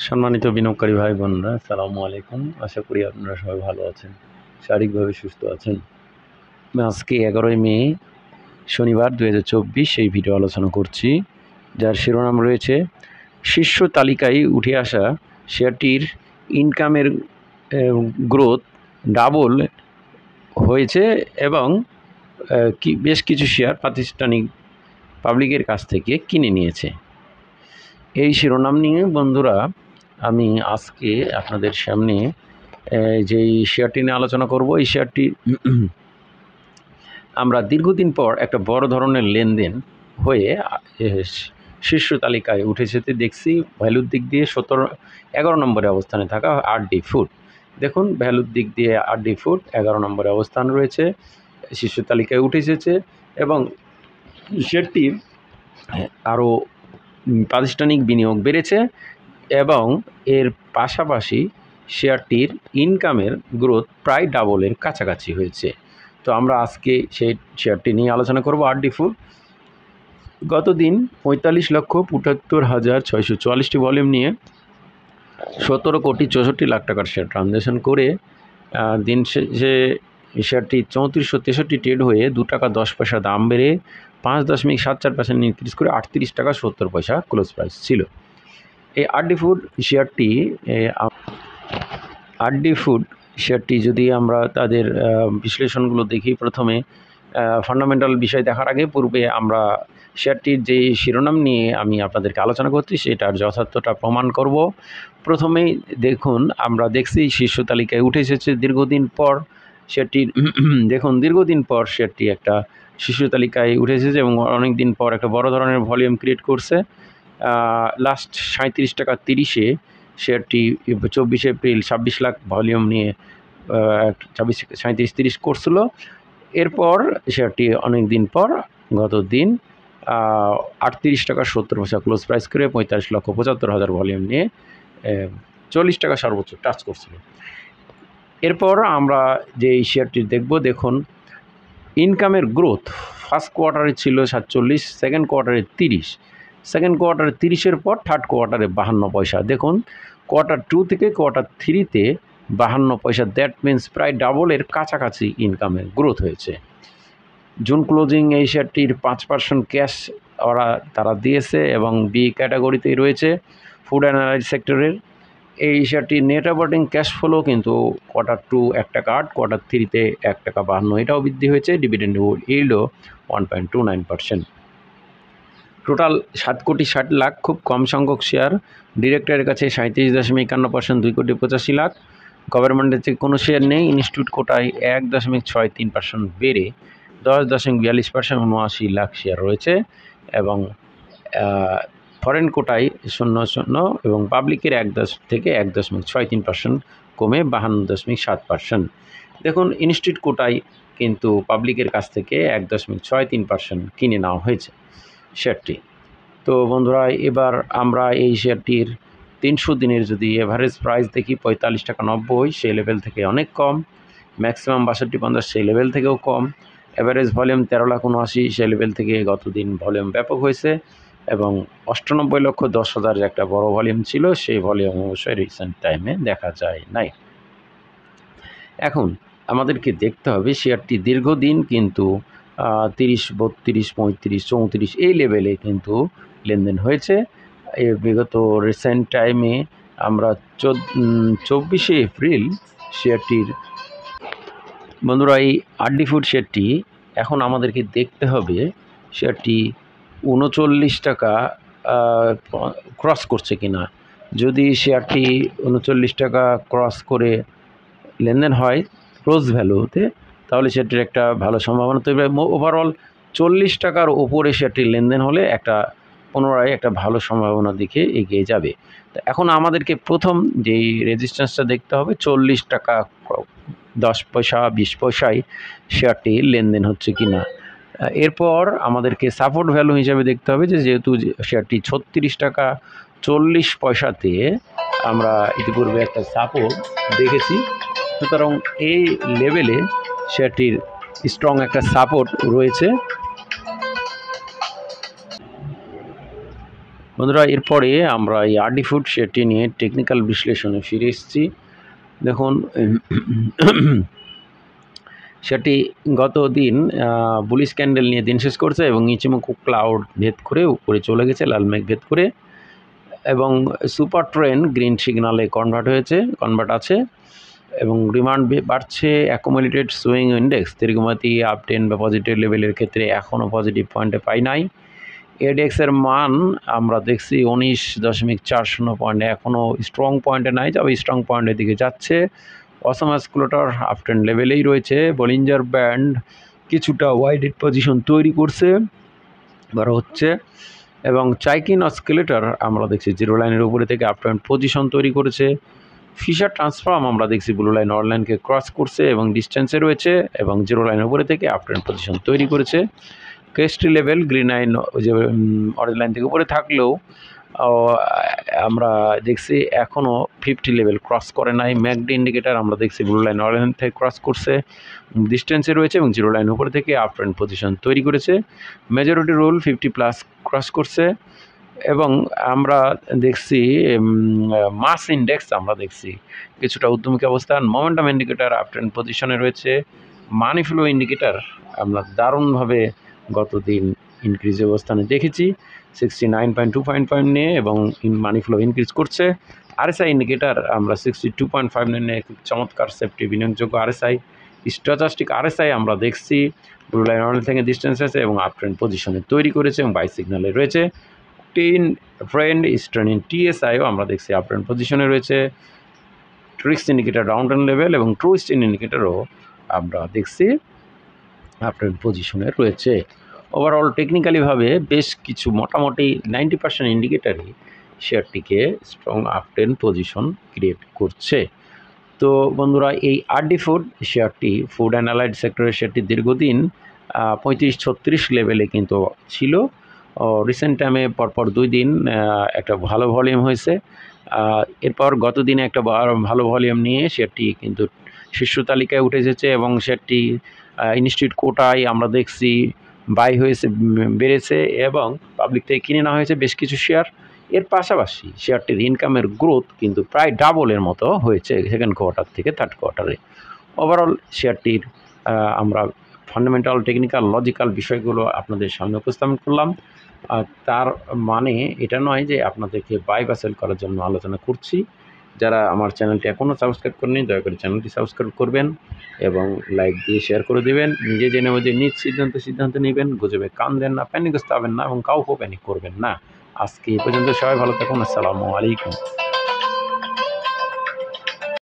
সম্মানিত বিনিয়োগকারী ভাই বোনরা, আসসালামু আলাইকুম। আশা করি আপনারা সবাই ভালো আছেন, শারীরিকভাবে সুস্থ আছেন। আমি আজকে 11ই মে শনিবার 2024 এই ভিডিও আলোচনা করছি, যার শিরোনাম রয়েছে শীর্ষ তালিকায় উঠে আসা শেয়ারটির ইনকামের গ্রোথ ডাবল হয়েছে এবং বেশ কিছু শেয়ার প্রাতিষ্ঠানিক পাবলিকের কাছ থেকে কিনে নিয়েছে। এই শিরোনাম নিয়ে বন্ধুরা আমি আজকে আপনাদের সামনে যেই শেয়ারটি নিয়ে আলোচনা করব, এই শেয়ারটি আমরা দীর্ঘদিন পর একটা বড় ধরনের লেনদেন হয়ে শীর্ষ তালিকায় উঠে যেতে দেখছি। ভ্যালুর দিক দিয়ে 11 নম্বরে অবস্থানে থাকা আরডি ফুড, দেখুন ভ্যালুর দিক দিয়ে আরডি ফুড 11 নম্বরে অবস্থান রয়েছে, শীর্ষ তালিকায় উঠে এসেছে এবং শেয়ারটি আরও প্রাতিষ্ঠানিক বিনিয়োগ বেড়েছে এবং এর পাশাপাশি শেয়ারটির ইনকামের গ্রোথ প্রায় ডাবলের কাছাকাছি হয়েছে। তো আমরা আজকে সেই শেয়ারটি নিয়ে আলোচনা করব। আরডি ফুড গত দিন 45,75,644টি ভলিউম নিয়ে 17,64,00,000 টাকার শেয়ার ট্রানজ্যাকশন করে দিন শেষে শেয়ারটি 3463 ট্রেড হয়ে 2 টাকা 10 পয়সা দাম বেড়ে 5.74% ইনক্রিজ করে 38 টাকা 70 পয়সা ক্লোজ প্রাইস ছিল। এই আরডি ফুড শেয়ারটি যদি আমরা তাদের বিশ্লেষণগুলো দেখি, প্রথমে ফান্ডামেন্টাল বিষয় দেখার আগে পূর্বে আমরা শেয়ারটির যে শিরোনাম নিয়ে আমি আপনাদেরকে আলোচনা করছি সেটার যথার্থতা প্রমাণ করব। প্রথমেই দেখুন, আমরা দেখছি শীর্ষ তালিকায় উঠে এসেছে দীর্ঘদিন পর শেয়ারটির দেখুন দীর্ঘদিন পর শেয়ারটি একটা শীর্ষ তালিকায় উঠে এসেছে এবং অনেক দিন পর একটা বড় ধরনের ভলিউম ক্রিয়েট করছে। লাস্ট 37 টাকা 30-এ শেয়ারটি 24 এপ্রিল 26 লাখ ভলিউম নিয়ে 37-30 করছিল। এরপর শেয়ারটি অনেক দিন পর গত দিন 38 টাকা 70 পয়সা ক্লোজ প্রাইস করে 45,75,000 ভলিউম নিয়ে 40 টাকা সর্বোচ্চ টাচ করছিল। এরপর আমরা যে এই শেয়ারটি দেখব, দেখুন ইনকামের গ্রোথ ফার্স্ট কোয়ার্টারে ছিল 47, সেকেন্ড কোয়ার্টারে 30, সেকেন্ড কোয়ার্টারে 30-এর পর থার্ড কোয়ার্টারে 52 পয়সা। দেখুন কোয়ার্টার 2 থেকে কোয়ার্টার 3-তে 52 পয়সা, দ্যাট মিন্স প্রায় ডাবলের কাছাকাছি ইনকামের গ্রোথ হয়েছে। জুন ক্লোজিং এই শেয়ারটির 5% ক্যাশ তারা দিয়েছে এবং বি ক্যাটাগরিতেই রয়েছে ফুড অ্যান্ড এনার্জি সেক্টরের। এই শেয়ারটির নেট অপারেটিং ক্যাশ ফ্লো কিন্তু কোয়ার্টার 2 1 টাকা 8, কোয়ার্টার 3-তে 1 টাকা 52, এটাও বৃদ্ধি হয়েছে। ডিভিডেন্ড ইল্ডও 1.29%। টোটাল 7,60,00,000, খুব কম সংখ্যক শেয়ার। ডিরেক্টরের কাছে 37.51%, 2,85,00,000। গভর্নমেন্টের থেকে কোনো শেয়ার নেই। ইনস্টিটিউট কোটায় 1.63% বেড়ে 10.42%, 79 লাখ শেয়ার রয়েছে এবং ফরেন কোটায় 0.0 এবং পাবলিকের 1.63% কমে 52.7%। দেখুন ইনস্টিটিউট কোটায় কিন্তু পাবলিকের কাছ থেকে 1.63% কিনে নেওয়া হয়েছে শেয়ারটি। তো বন্ধুরা, এবার আমরা এই শেয়ারটির 300 দিনের যদি এভারেজ প্রাইস দেখি 45 টাকা 90, সেই লেভেল থেকে অনেক কম। ম্যাক্সিমাম 62.50, সেই লেভেল থেকেও কম। এভারেজ ভলিউম 13,79,000, সেই লেভেল থেকে গতদিন ভলিউম ব্যাপক হয়েছে এবং 98,10,000 একটা বড় ভলিউম ছিল, সেই ভলিউম অবশ্যই রিসেন্ট টাইমে দেখা যায় নাই। এখন আমাদেরকে দেখতে হবে শেয়ারটি দীর্ঘদিন কিন্তু 30, 32, 35, 34 এই লেভেলে কিন্তু লেনদেন হয়েছে। বিগত রিসেন্ট টাইমে আমরা 24 এপ্রিল শেয়ারটির বন্ধুরা এই আরডি ফুড শেয়ারটি এখন আমাদেরকে দেখতে হবে শেয়ারটি 39 টাকা ক্রস করছে কিনা। যদি শেয়ারটি 39 টাকা ক্রস করে লেনদেন হয় ক্লোজ ভ্যালুতে, তাহলে শেয়ারটির একটা ভালো সম্ভাবনা তৈরি হয়। ওভারঅল 40 টাকার ওপরে শেয়ারটির লেনদেন হলে পুনরায় একটা ভালো সম্ভাবনা দিকে এগিয়ে যাবে। তো এখন আমাদেরকে প্রথম যেই রেজিস্ট্যান্সটা দেখতে হবে 40 টাকা 10 পয়সা 20 পয়সায় শেয়ারটি লেনদেন হচ্ছে কিনা। এরপর আমাদেরকে সাপোর্ট ভ্যালু হিসাবে দেখতে হবে যেহেতু শেয়ারটি 36 টাকা 40 পয়সাতে আমরা ইতিপূর্বে একটা সাপোর্ট দেখেছি, সুতরাং এই লেভেলে শেয়ারটির স্ট্রং একটা সাপোর্ট রয়েছে। বন্ধুরা, এরপরে আমরা এই আরডি ফুড শেয়ারটি নিয়ে টেকনিক্যাল বিশ্লেষণে ফিরে এসেছি। দেখুন, সেটি গত দিন বুলিশ ক্যান্ডেল নিয়ে দিন শেষ করছে এবং নিচেমুখী ক্লাউড ভেদ করে উপরে চলে গেছে, লাল মেঘ ভেদ করে, এবং সুপার ট্রেন্ড গ্রিন সিগনালে কনভার্ট আছে এবং ডিমান্ড বাড়ছে। অ্যাকুমুলেটেড সুইং ইন্ডেক্স দীর্ঘমেয়াদী আপ ট্রেন্ড বা পজিটিভ লেভেলের ক্ষেত্রে এখনও পজিটিভ পয়েন্টে পাই নাই। এডেক্সের মান আমরা দেখছি 19.40 পয়েন্টে, এখনও স্ট্রং পয়েন্টে নাই, তবে স্ট্রং পয়েন্টের দিকে যাচ্ছে। অসমাসকুলেটর আপ ট্রেন্ড লেভেলেই রয়েছে। বলিঞ্জার ব্যান্ড কিছুটা ওয়াইডেড পজিশন তৈরি করছে, বড় হচ্ছে, এবং চাইকিন অসকিলেটর আমরা দেখছি জিরো লাইনের উপরে থেকে আপ ট্রেন্ড পজিশন তৈরি করেছে। ফিশার ট্রান্সফর্ম আমরা দেখছি ব্লু লাইন অরেঞ্জ লাইনকে ক্রস করছে এবং ডিস্টেন্সে রয়েছে এবং জিরো লাইনের উপরে থেকে আপ ট্রেন্ড পজিশন তৈরি করেছে। কেএসটি লেভেল গ্রিন লাইন যে অরেঞ্জ লাইন থেকে উপরে থাকলেও আমরা দেখছি এখনও 50 লেভেল ক্রস করে নাই। ম্যাকডি ইন্ডিকেটার আমরা দেখছি ব্লু লাইন অরেঞ্জ লাইন থেকে ক্রস করছে, ডিস্টেন্সে রয়েছে এবং জিরো লাইন উপরে থেকে আপ ট্রেন্ড পজিশন তৈরি করেছে। মেজরিটি রুল 50+ ক্রস করছে এবং আমরা দেখছি মাস ইন্ডেক্স আমরা দেখছি কিছুটা ঊর্ধ্বমুখী অবস্থান। মোমেন্টাম ইন্ডিকেটার আপ ট্রেন্ড পজিশনে রয়েছে। মানি ফ্লো ইন্ডিকেটার আমরা দারুণভাবে গতদিন ইনক্রিজ অবস্থানে দেখেছি 69.25 নিয়ে এবং মানি ফ্লো ইনক্রিজ করছে। আরএসআই ইন্ডিকেটার আমরা 62.59 নিয়ে খুব চমৎকার সেফটি বিনিয়োগযোগ্য আরএসআই। স্ট্যাটিস্টিক আরএসআই আমরা দেখছি ব্লু লাইন অরেঞ্জ থেকে ডিস্টেন্স আছে এবং আপ ট্রেন্ড পজিশনে তৈরি করেছে এবং বাই সিগনালে রয়েছে। ট্রেন্ড স্ট্রেন টিএসআইও আমরা দেখছি আপ ট্রেন্ড পজিশনে রয়েছে। Tricks indicator down trend level এবং ট্রুইস্ট ইন্ডিকেটারও আমরা দেখছি আপ ট্রেন্ড পজিশনে রয়েছে। ওভারঅল টেকনিক্যালিভাবে বেশ কিছু মোটামুটি 90% ইন্ডিকেটারই শেয়ারটিকে strong up trend position create করছে। তো বন্ধুরা, এই আরডি ফুড শেয়ারটি ফুড অ্যান্ড অ্যালাইড সেক্টরের শেয়ারটি দীর্ঘদিন 35-36 লেভেলে কিন্তু ছিল। রিসেন্ট টাইমে পরপর 2 দিন একটা ভালো ভলিউম হয়েছে। এরপর গত দিনে একটা ভালো ভলিউম নিয়ে শেয়ারটি কিন্তু শীর্ষ তালিকায় উঠে এসেছে এবং শেয়ারটি ইনস্টিটিউট কোটায় আমরা দেখছি বাই হয়েছে, বেড়েছে এবং পাবলিক থেকে কিনে নেওয়া হয়েছে বেশ কিছু শেয়ার। এর পাশাপাশি শেয়ারটির ইনকামের গ্রোথ কিন্তু প্রায় ডাবলের মতো হয়েছে সেকেন্ড কোয়ার্টার থেকে থার্ড কোয়ার্টারে। ওভারঅল শেয়ারটির আমরা ফান্ডামেন্টাল, টেকনিক্যাল, লজিক্যাল বিষয়গুলো আপনাদের সামনে উপস্থাপন করলাম। তার মানে এটা নয় যে আপনাদেরকে বাই বা সেল করার জন্য আলোচনা করছি। যারা আমার চ্যানেলটি এখনও সাবস্ক্রাইব করেনি দয়া করে চ্যানেলটি সাবস্ক্রাইব করবেন এবং লাইক দিয়ে শেয়ার করে দেবেন। নিজে জেনে বুঝে নিজ সিদ্ধান্ত নেবেন, গুজবে কান দেন না, প্যানিকগ্রস্ত হবেন না এবং কাউকেও প্যানিক করবেন না। আজকে এই পর্যন্ত, সবাই ভালো থাকুন। আসসালামু আলাইকুম।